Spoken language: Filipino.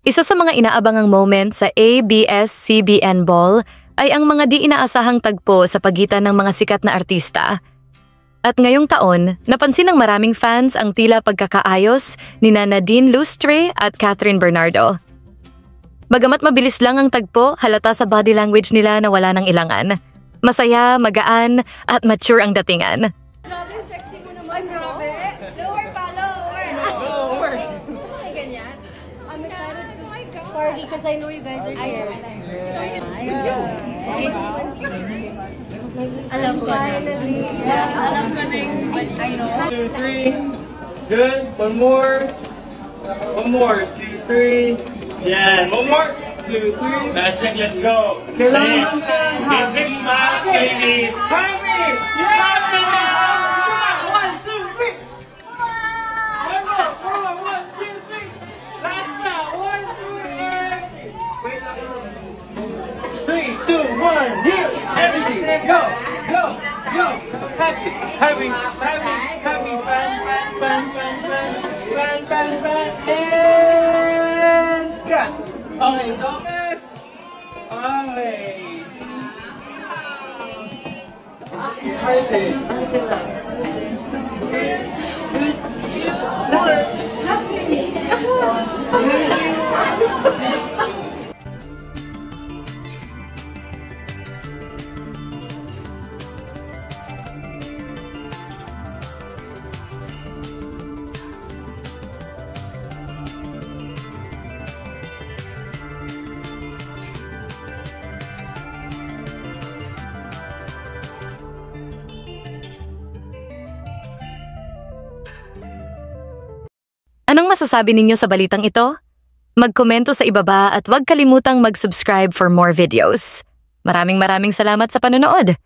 Isa sa mga inaabangang moment sa ABS-CBN Ball ay ang mga di inaasahang tagpo sa pagitan ng mga sikat na artista. At ngayong taon, napansin ng maraming fans ang tila pagkakaayos ni Nadine Lustre at Catherine Bernardo. Bagamat mabilis lang ang tagpo, halata sa body language nila na wala ng ilangan. Masaya, magaan, at mature ang datingan. Grabe, sexy mo naman. Ay, grabe. Lower pa, lower. Lower. Ay, ganyan. I'm excited to party because I know you guys are here. Alam ko finally. Alam ko na yung I know. 2, 3. Good. One more. One more. 2, 3. Yeah. One more. 2, 3. Last check. Let's go. Kailangan ng big smile, ladies. Happy! You're happy now! 1, 2, 3. One more. 1, 2, 3. Last now. 1, 2, 3. Wait lang. 3, 2, 1. Here. Energy. Go. Go. Go. Happy. Happy. Happy. Happy. Bang, bang, bang, bang, bang. Bang, bang, bang. And cut. Okay, focus. Okay. Anong masasabi ninyo sa balitang ito? Magkomento sa ibaba at huwag kalimutang mag-subscribe for more videos. Maraming salamat sa panonood!